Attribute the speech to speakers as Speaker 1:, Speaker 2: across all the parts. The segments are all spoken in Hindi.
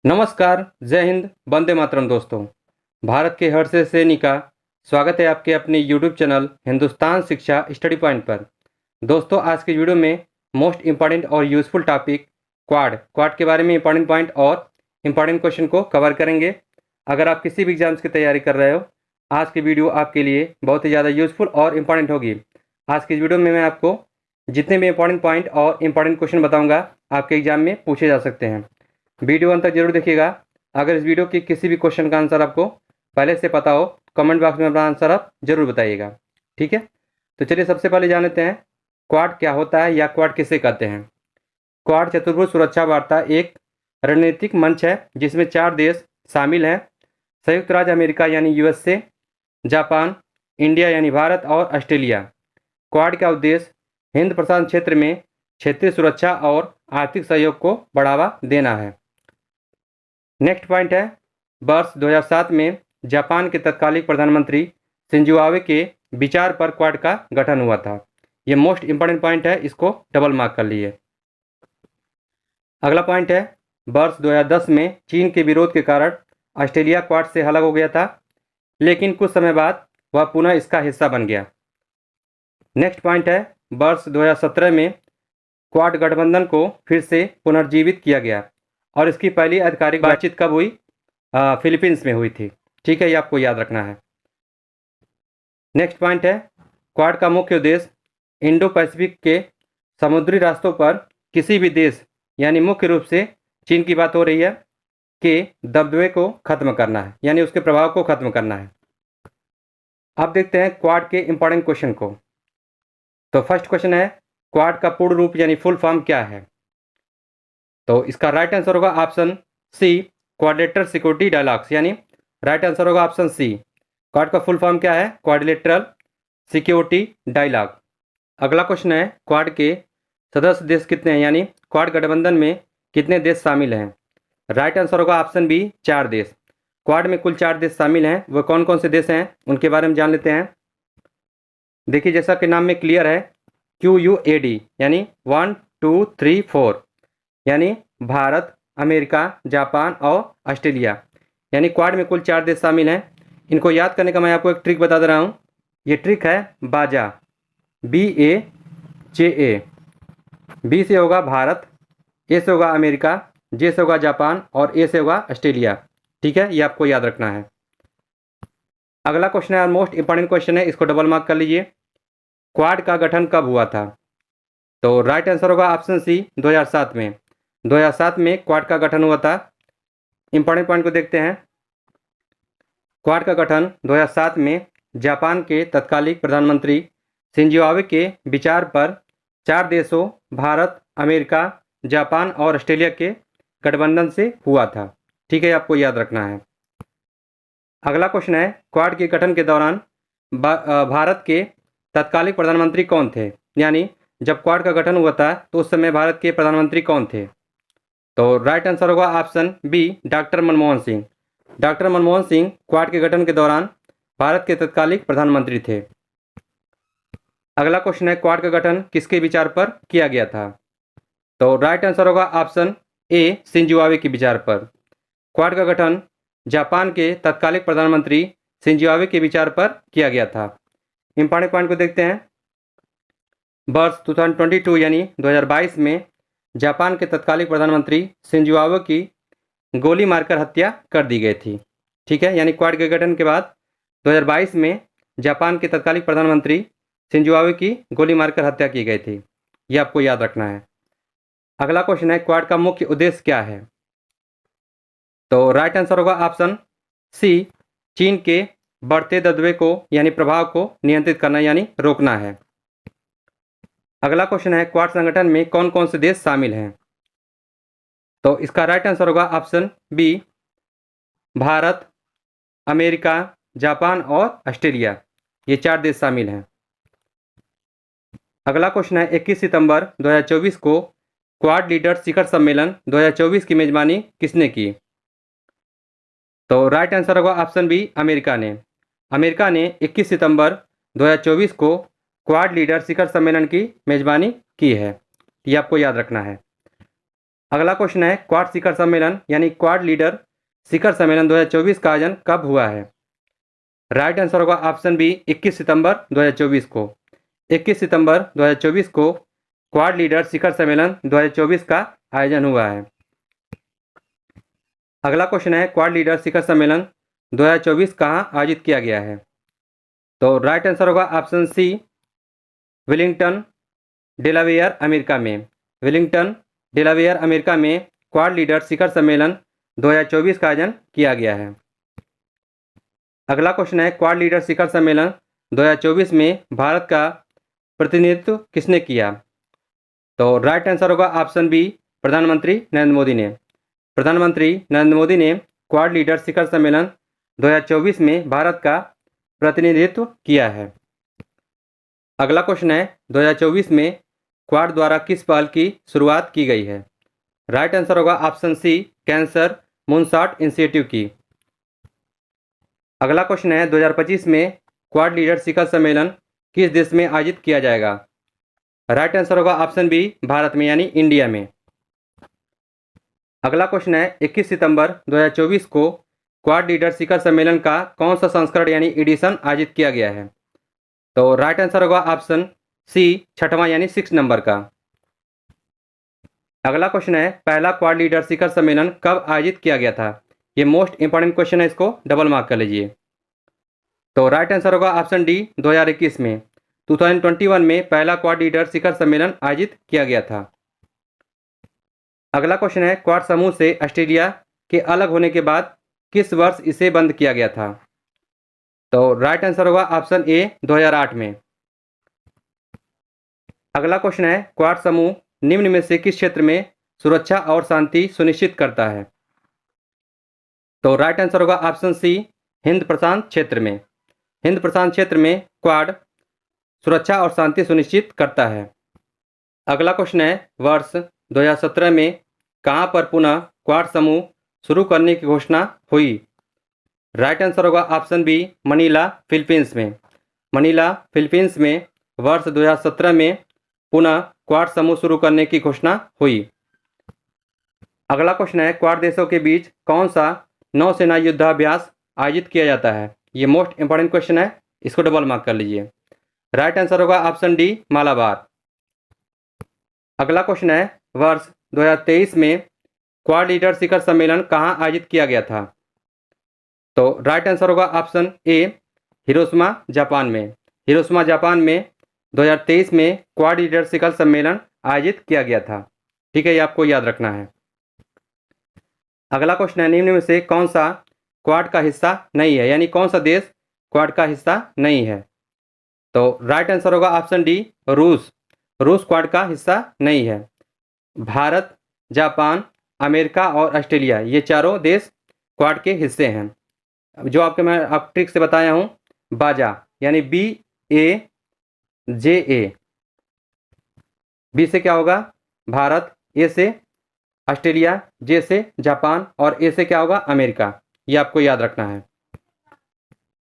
Speaker 1: नमस्कार, जय हिंद, वंदे मातरम दोस्तों। भारत के हर से सैनिक का स्वागत है आपके अपने यूट्यूब चैनल हिंदुस्तान शिक्षा स्टडी पॉइंट पर। दोस्तों, आज की वीडियो में मोस्ट इम्पॉर्टेंट और यूज़फुल टॉपिक क्वाड के बारे में इम्पॉर्टेंट पॉइंट और इम्पॉर्टेंट क्वेश्चन को कवर करेंगे। अगर आप किसी भी एग्जाम्स की तैयारी कर रहे हो, आज की वीडियो आपके लिए बहुत ही ज़्यादा यूज़फुल और इम्पॉर्टेंट होगी। आज की वीडियो में मैं आपको जितने भी इम्पॉर्टेंट पॉइंट और इम्पॉर्टेंट क्वेश्चन बताऊँगा, आपके एग्जाम में पूछे जा सकते हैं। वीडियो अंत तक जरूर देखिएगा। अगर इस वीडियो की किसी भी क्वेश्चन का आंसर आपको पहले से पता हो, कमेंट बॉक्स में अपना आंसर आप जरूर बताइएगा। ठीक है, तो चलिए सबसे पहले जान लेते हैं क्वाड क्या होता है या क्वाड किसे कहते हैं। क्वाड चतुर्भुज सुरक्षा वार्ता एक रणनीतिक मंच है जिसमें 4 देश शामिल हैं: संयुक्त राज्य अमेरिका यानी यूएसए, जापान, इंडिया यानी भारत और ऑस्ट्रेलिया। क्वाड का उद्देश्य हिंद प्रशांत क्षेत्र में क्षेत्रीय सुरक्षा और आर्थिक सहयोग को बढ़ावा देना है। नेक्स्ट पॉइंट है, वर्ष 2007 में जापान के तत्कालीन प्रधानमंत्री शिंजो आबे के विचार पर क्वाड का गठन हुआ था। ये मोस्ट इंपॉर्टेंट पॉइंट है, इसको डबल मार्क कर लिए। अगला पॉइंट है, वर्ष 2010 में चीन के विरोध के कारण ऑस्ट्रेलिया क्वाड से अलग हो गया था, लेकिन कुछ समय बाद वह पुनः इसका हिस्सा बन गया। नेक्स्ट पॉइंट है, वर्ष 2017 में क्वाड गठबंधन को फिर से पुनर्जीवित किया गया और इसकी पहली आधिकारिक बातचीत कब हुई? फिलीपींस में हुई थी। ठीक है, ये आपको याद रखना है। नेक्स्ट पॉइंट है, क्वाड का मुख्य उद्देश्य इंडो पैसिफिक के समुद्री रास्तों पर किसी भी देश यानी मुख्य रूप से चीन की बात हो रही है के दबदबे को खत्म करना है, यानी उसके प्रभाव को खत्म करना है। अब देखते हैं क्वाड के इंपॉर्टेंट क्वेश्चन को। तो फर्स्ट क्वेश्चन है, क्वाड का पूर्ण रूप यानी फुल फॉर्म क्या है? तो इसका राइट आंसर होगा option C, quadrilateral security dialogues, यानी राइट आंसर होगा ऑप्शन सी। क्वाड का फुल फॉर्म क्या है? Quadrilateral security dialogue. अगला क्वेश्चन है, क्वाड के सदस्य देश कितने हैं, यानी क्वाड गठबंधन में कितने देश शामिल हैं? राइट आंसर होगा ऑप्शन बी, 4 देश। क्वाड में कुल 4 देश शामिल हैं। वो कौन कौन से देश हैं उनके बारे में जान लेते हैं। देखिए, जैसा कि नाम में क्लियर है, QUAD यानी 1 2 3 4, यानी भारत, अमेरिका, जापान और ऑस्ट्रेलिया, यानी क्वाड में कुल 4 देश शामिल हैं। इनको याद करने का मैं आपको एक ट्रिक बता दे रहा हूँ। ये ट्रिक है बाजा, BAJA। बी से होगा भारत, ए से होगा अमेरिका, जे से होगा जापान और ए से होगा ऑस्ट्रेलिया। ठीक है, ये आपको याद रखना है। अगला क्वेश्चन है, मोस्ट इंपॉर्टेंट क्वेश्चन है, इसको डबल मार्क कर लीजिए। क्वाड का गठन कब हुआ था? तो राइट आंसर होगा ऑप्शन सी, 2007 में। 2007 में क्वाड का गठन हुआ था। इंपॉर्टेंट पॉइंट को देखते हैं। क्वाड का गठन 2007 में जापान के तत्कालीन प्रधानमंत्री शिंजो आबे के विचार पर 4 देशों भारत, अमेरिका, जापान और ऑस्ट्रेलिया के गठबंधन से हुआ था। ठीक है, आपको याद रखना है। अगला क्वेश्चन है, क्वाड के गठन के दौरान भारत के तत्कालीन प्रधानमंत्री कौन थे? यानी जब क्वाड का गठन हुआ था तो उस समय भारत के प्रधानमंत्री कौन थे? तो राइट आंसर होगा option B, doctor Manmohan Singh. Doctor Manmohan Singh Quad के गठन के दौरान भारत के तत्कालीन प्रधानमंत्री थे। अगला क्वेश्चन है, क्वाड का गठन किसके विचार पर किया गया था? तो राइट आंसर होगा ऑप्शन ए, शिंजो आबे के विचार पर। क्वाड का गठन जापान के तत्कालीन प्रधानमंत्री शिंजो आबे के विचार पर किया गया था। इंपॉर्टेंट पॉइंट को देखते हैं। वर्ष 2022 यानी 2022 में जापान के तत्कालीन प्रधानमंत्री शिंजो आबे की गोली मारकर हत्या कर दी गई थी। ठीक है, यानी क्वाड के गठन के बाद 2022 में जापान के तत्कालीन प्रधानमंत्री शिंजो आबे की गोली मारकर हत्या की गई थी। ये आपको याद रखना है। अगला क्वेश्चन है, क्वाड का मुख्य उद्देश्य क्या है? तो राइट आंसर होगा ऑप्शन सी, चीन के बढ़ते दबदबे को यानी प्रभाव को नियंत्रित करना यानी रोकना है। अगला क्वेश्चन है, क्वाड संगठन में कौन कौन से देश शामिल हैं? तो इसका राइट आंसर होगा option B, Bharat, America, Japan और ऑस्ट्रेलिया, ये 4 देश शामिल हैं। अगला क्वेश्चन है, 21 सितंबर 2024 को क्वाड लीडर शिखर सम्मेलन 2024 की मेजबानी किसने की? तो राइट आंसर होगा ऑप्शन बी, अमेरिका ने। अमेरिका ने 21 सितंबर 2024 को क्वाड लीडर शिखर सम्मेलन की मेजबानी की है। ये आपको याद रखना है। अगला क्वेश्चन है क्वाड शिखर सम्मेलन यानी क्वाड लीडर शिखर सम्मेलन 2024 का आयोजन कब हुआ है? राइट आंसर होगा ऑप्शन बी 21 सितंबर 2024 को। 21 सितंबर 2024 को क्वाड लीडर शिखर सम्मेलन 2024 का आयोजन हुआ है। अगला क्वेश्चन है क्वाड लीडर शिखर सम्मेलन 2024 कहाँ आयोजित किया गया है? तो राइट आंसर होगा option C Wilmington Delaware America में। विलिंगटन डेलावेयर अमेरिका में क्वाड लीडर शिखर सम्मेलन 2024 का आयोजन किया गया है। अगला क्वेश्चन है क्वाड लीडर शिखर सम्मेलन 2024 में भारत का प्रतिनिधित्व किसने किया? तो राइट आंसर होगा ऑप्शन बी प्रधानमंत्री नरेंद्र मोदी ने। प्रधानमंत्री नरेंद्र मोदी ने क्वाड लीडर शिखर सम्मेलन 2024 में भारत का प्रतिनिधित्व किया है। अगला क्वेश्चन है 2024 में क्वाड द्वारा किस पहल की शुरुआत की गई है? राइट आंसर होगा option C cancer moonshot initiative की। अगला क्वेश्चन है 2025 में क्वाड लीडर शिखर सम्मेलन किस देश में आयोजित किया जाएगा? राइट आंसर होगा ऑप्शन बी भारत में यानी इंडिया में। अगला क्वेश्चन है 21 सितंबर 2024 को क्वाड लीडर शिखर सम्मेलन का कौन सा संस्करण यानी एडिशन आयोजित किया गया है? तो राइट आंसर होगा ऑप्शन सी 6वां यानी 6 नंबर का। अगला क्वेश्चन है पहला क्वाड लीडर शिखर सम्मेलन कब आयोजित किया गया था? ये मोस्ट इंपॉर्टेंट क्वेश्चन है, इसको डबल मार्क कर लीजिए। तो राइट आंसर होगा ऑप्शन डी 2021 में। 2021 में पहला क्वाड लीडर शिखर सम्मेलन आयोजित किया गया था। अगला क्वेश्चन है क्वाड समूह से ऑस्ट्रेलिया के अलग होने के बाद किस वर्ष इसे बंद किया गया था? तो राइट आंसर होगा ऑप्शन ए 2008 में। अगला क्वेश्चन है क्वाड समूह निम्न में से किस क्षेत्र में सुरक्षा और शांति सुनिश्चित करता है? तो राइट आंसर होगा ऑप्शन सी हिंद प्रशांत क्षेत्र में। हिंद प्रशांत क्षेत्र में क्वाड सुरक्षा और शांति सुनिश्चित करता है। अगला क्वेश्चन है वर्ष 2017 में कहां पर पुनः क्वाड समूह शुरू करने की घोषणा हुई? राइट आंसर होगा ऑप्शन बी मनीला फिलीपींस में। मनीला फिलीपींस में वर्ष 2017 में पुनः क्वाड समूह शुरू करने की घोषणा हुई। अगला क्वेश्चन है क्वाड देशों के बीच कौन सा नौसेना युद्धाभ्यास आयोजित किया जाता है? ये मोस्ट इंपॉर्टेंट क्वेश्चन है, इसको डबल मार्क कर लीजिए। राइट आंसर होगा ऑप्शन डी मालाबार। अगला क्वेश्चन है वर्ष 2023 में क्वाड लीडर शिखर सम्मेलन कहाँ आयोजित किया गया था? तो राइट आंसर होगा ऑप्शन ए हिरोशिमा जापान में। हिरोशिमा जापान में 2023 में क्वाड लीडर शिखर सम्मेलन आयोजित किया गया था। ठीक है, ये आपको याद रखना है। अगला क्वेश्चन है निम्न में से कौन सा क्वाड का हिस्सा नहीं है, यानी कौन सा देश क्वाड का हिस्सा नहीं है? तो राइट आंसर होगा ऑप्शन डी रूस। रूस क्वाड का हिस्सा नहीं है। भारत, जापान, अमेरिका और ऑस्ट्रेलिया ये चारों देश क्वाड के हिस्से हैं। जो आपके मैं आप ट्रिक से बताया हूँ बाजा यानी BAJA। बी से क्या होगा भारत, ए से ऑस्ट्रेलिया, जे से जापान और ए से क्या होगा अमेरिका। ये आपको याद रखना है।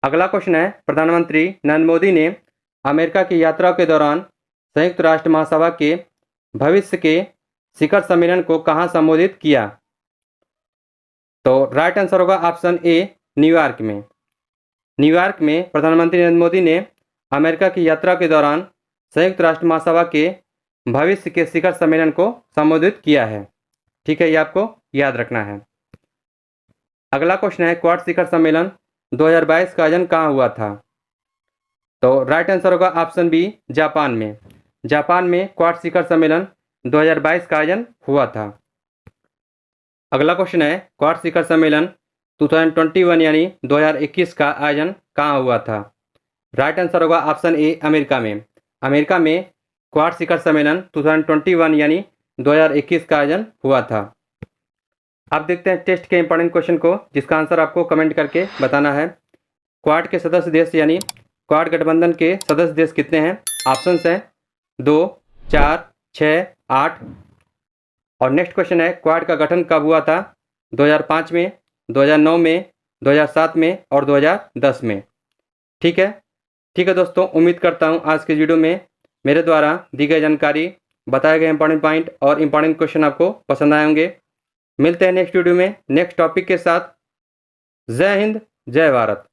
Speaker 1: अगला क्वेश्चन है प्रधानमंत्री नरेंद्र मोदी ने अमेरिका की यात्रा के दौरान संयुक्त राष्ट्र महासभा के भविष्य के शिखर सम्मेलन को कहाँ संबोधित किया? तो राइट आंसर होगा ऑप्शन ए न्यूयॉर्क में। न्यूयॉर्क में प्रधानमंत्री नरेंद्र मोदी ने अमेरिका की यात्रा के दौरान संयुक्त राष्ट्र महासभा के भविष्य के शिखर सम्मेलन को संबोधित किया है। ठीक है, ये आपको याद रखना है। अगला क्वेश्चन है क्वाड शिखर सम्मेलन 2022 का आयोजन कहाँ हुआ था? तो राइट आंसर होगा ऑप्शन बी जापान में। जापान में क्वाड शिखर सम्मेलन 2022 का आयोजन हुआ था। अगला क्वेश्चन है क्वाड शिखर सम्मेलन 2021 यानी 2021 का आयोजन कहाँ हुआ था? राइट आंसर होगा ऑप्शन ए अमेरिका में। अमेरिका में क्वाड शिखर सम्मेलन 2021 यानी 2021 का आयोजन हुआ था। आप देखते हैं टेस्ट के इंपॉर्टेंट क्वेश्चन को, जिसका आंसर आपको कमेंट करके बताना है। क्वाड के सदस्य देश यानी क्वाड गठबंधन के सदस्य देश कितने हैं? ऑप्शंस हैं 2, 4, 6, 8। और नेक्स्ट क्वेश्चन है क्वाड का गठन कब हुआ था? 2005 में, 2009 में, 2007 में और 2010 में। ठीक है दोस्तों, उम्मीद करता हूँ आज के वीडियो में मेरे द्वारा दी गई जानकारी बताए गए इंपॉर्टेंट पॉइंट और इंपॉर्टेंट क्वेश्चन आपको पसंद आए होंगे। मिलते हैं नेक्स्ट वीडियो में नेक्स्ट टॉपिक के साथ। जय हिंद, जय भारत।